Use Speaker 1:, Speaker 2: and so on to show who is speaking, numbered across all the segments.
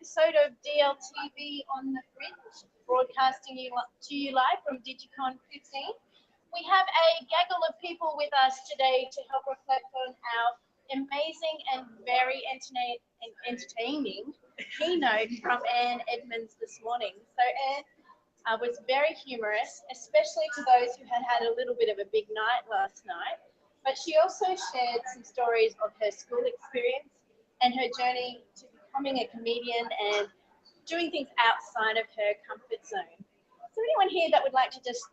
Speaker 1: episode of DLTV on the Fringe, broadcasting to you live from Digicon 15. We have a gaggle of people with us today to help reflect on our amazing and very entertaining keynote from Anne Edmonds this morning. So Anne was very humorous, especially to those who had had a little bit of a big night last night. But she also shared some stories of her school experience and her journey to becoming a comedian and doing things outside of her comfort zone. Is there anyone here that would like to just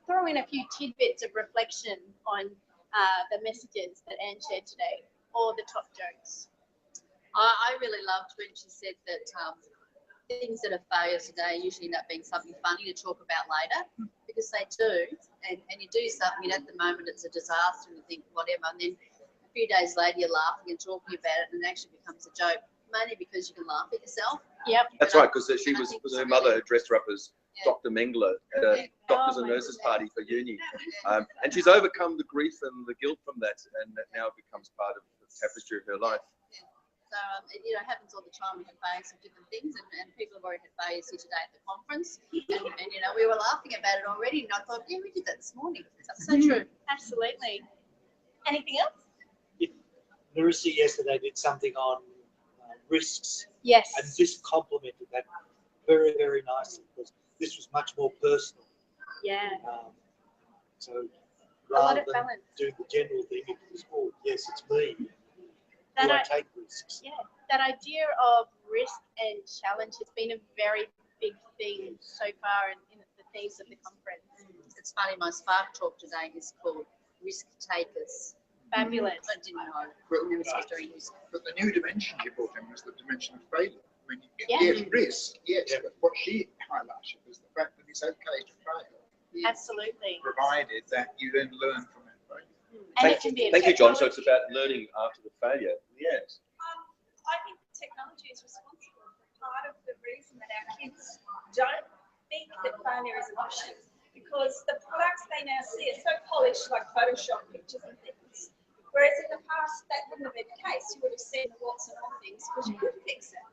Speaker 1: throw in a few tidbits of reflection on the messages that Anne shared today, or the top jokes?
Speaker 2: I really loved when she said that things that are failures today usually end up being something funny to talk about later, because they do. And you do something, and at the moment it's a disaster, and you think whatever, and then a few days later you're laughing and talking about it, and it actually becomes a joke, mainly because you can laugh at yourself.
Speaker 1: Yep.
Speaker 3: That's right, because her mother had dressed her up as Dr. Mengler at a doctors and nurses party for uni. And she's overcome the grief and the guilt from that, and that now becomes part of the tapestry of her life.
Speaker 2: So, it happens all the time. We have failures of different things, and people have already had failures here today at the conference. And we were laughing about it already, and I thought, yeah, we did that this morning. That's so true.
Speaker 1: Absolutely. Anything else?
Speaker 4: Larissa yesterday did something on risks.
Speaker 1: Yes.
Speaker 4: And this complemented that very, very nicely, because this was much more personal.
Speaker 1: Yeah.
Speaker 4: So
Speaker 1: a lot
Speaker 4: rather
Speaker 1: of
Speaker 4: than
Speaker 1: balance.
Speaker 4: doing the general thing, it was, oh, yes, it's me.
Speaker 1: That
Speaker 4: Do I take risks?
Speaker 1: Yeah, that idea of risk and challenge has been a very big theme so far in the themes of the conference.
Speaker 2: It's funny, my Spark talk today is called Risk Takers.
Speaker 1: Fabulous.
Speaker 2: I didn't know. Never was doing this.
Speaker 5: But the new dimension she brought in was the dimension of failure. I mean,
Speaker 1: Yeah.
Speaker 5: yes, risk, yes, but what she highlighted was the fact that it's okay to fail,
Speaker 1: Absolutely.
Speaker 5: provided that you then learn from that failure.
Speaker 1: And it can be
Speaker 3: Thank you, John. So it's about learning after the failure. Yes.
Speaker 6: I think technology is responsible for part of the reason that our kids don't think that failure is an option, because the products they now see are so polished, like Photoshop pictures and things, whereas in the past that wouldn't have been the case. You would have seen the warts and all things because you could fix it.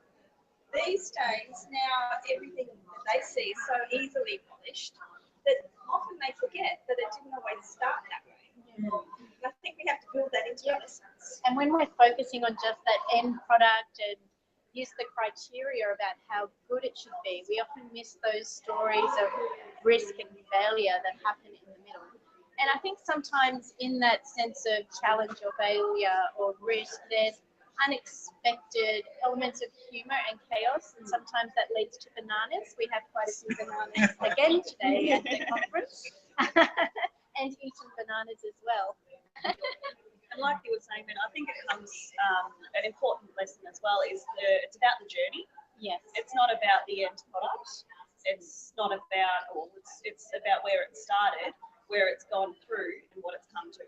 Speaker 6: These days, now everything that they see is so easily polished that often they forget that it didn't always start that way. I think we have to build that into our lessons.
Speaker 1: And when we're focusing on just that end product and use the criteria about how good it should be, we often miss those stories of risk and failure that happen in the middle. And I think sometimes in that sense of challenge or failure or risk, there's unexpected elements of humour and chaos, and sometimes that leads to bananas. We have quite a few bananas again today at the conference, and eating bananas as well.
Speaker 6: And like you were saying, I think it comes an important lesson as well is it's about the journey.
Speaker 1: Yes.
Speaker 6: It's not about the end product. It's not about, it's about where it started, where it's gone through, and what it's come to.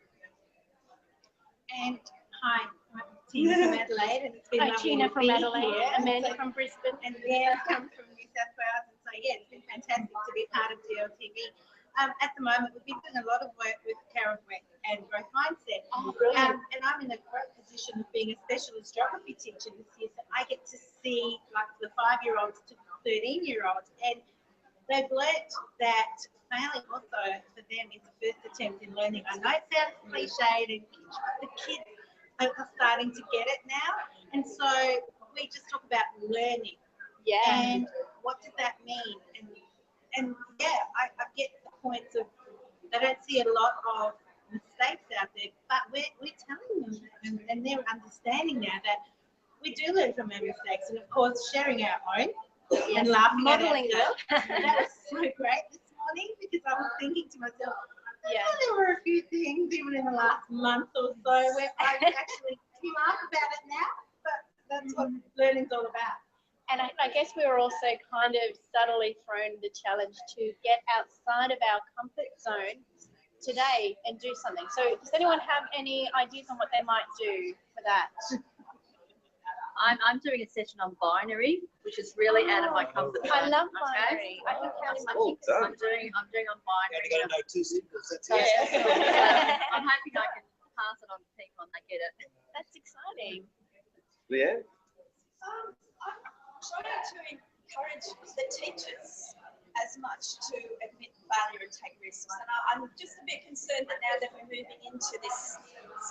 Speaker 7: And hi, I'm Tina from Adelaide, and it's been lovely
Speaker 1: Tina
Speaker 7: to
Speaker 1: from
Speaker 7: be
Speaker 1: Adelaide,
Speaker 7: here.
Speaker 1: Amanda from Brisbane,
Speaker 7: and Leanne comes from New South Wales, and so yeah, it's been fantastic to be part of DLTV. At the moment, we've been doing a lot of work with Carol and growth mindset.
Speaker 1: Oh, brilliant.
Speaker 7: And I'm in a great position of being a specialist geography teacher this year, so I get to see like the 5-year-olds to 13-year-olds, and they've learnt that failing also for them is the first attempt in learning. I know it sounds cliched, and the kids are starting to get it now, and so we just talk about learning.
Speaker 1: Yeah.
Speaker 7: And what does that mean? And yeah, I get the points of they don't see a lot of mistakes out there, but we're telling them that, and they're understanding now that we do learn from our mistakes, and of course sharing our own and laughing
Speaker 1: modeling
Speaker 7: at ourselves. That was so great this morning, because I was thinking to myself,
Speaker 1: Yeah.
Speaker 7: there were a few things even in the last month or so where I actually can laugh about it now, but that's what learning's all about.
Speaker 1: And I guess we were also kind of subtly thrown the challenge to get outside of our comfort zone today and do something. So does anyone have any ideas on what they might do for that?
Speaker 2: I'm doing a session on binary, which is really out of my comfort zone.
Speaker 1: I love
Speaker 2: okay?
Speaker 1: binary. I think counting my
Speaker 3: Oh,
Speaker 1: fingers.
Speaker 3: done.
Speaker 2: I'm doing on
Speaker 4: You only
Speaker 2: binary.
Speaker 4: got to know 2 symbols, that's
Speaker 2: Yeah.
Speaker 4: it.
Speaker 2: I'm hoping I can pass it on to people and they get it.
Speaker 1: That's exciting.
Speaker 3: Leanne?
Speaker 6: I'm trying to to encourage the teachers as much to admit failure and take risks. And I'm just a bit concerned that now that we're moving into this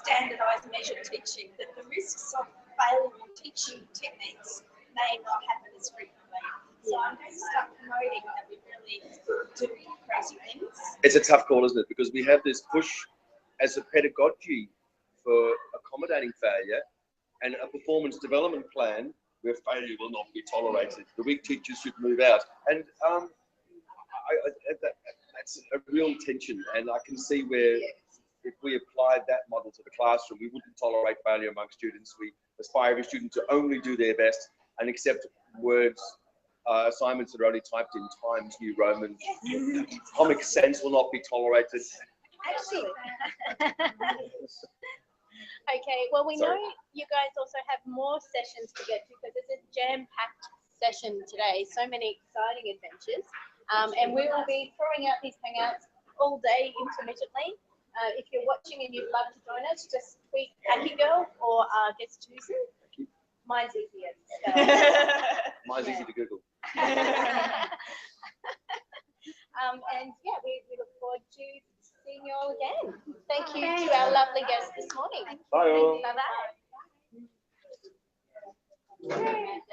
Speaker 6: standardised measured teaching, that the risks of failure on teaching techniques may not happen as frequently. So I'm going to start promoting that we really do crazy things.
Speaker 3: It's a tough call, isn't it? Because we have this push as a pedagogy for accommodating failure and a performance development plan where failure will not be tolerated. The weak teachers should move out. And that's a real tension. And I can see where if we applied that model to the classroom, we wouldn't tolerate failure among students. We aspire every student to only do their best and accept words, assignments that are only typed in Times New Roman. Comic Sans will not be tolerated.
Speaker 1: Actually. Okay, well, we know you guys also have more sessions to get to because it's a jam-packed session today. So many exciting adventures. And we will be throwing out these hangouts all day intermittently. If you're watching and you'd love to join us, just tweet Aki Girl or guest Susan. Mine's easier. So.
Speaker 3: Mine's easy to Google.
Speaker 1: And yeah, we look forward to seeing you all again. Thank you to our lovely guests this morning.
Speaker 3: Bye all.
Speaker 1: Bye-bye.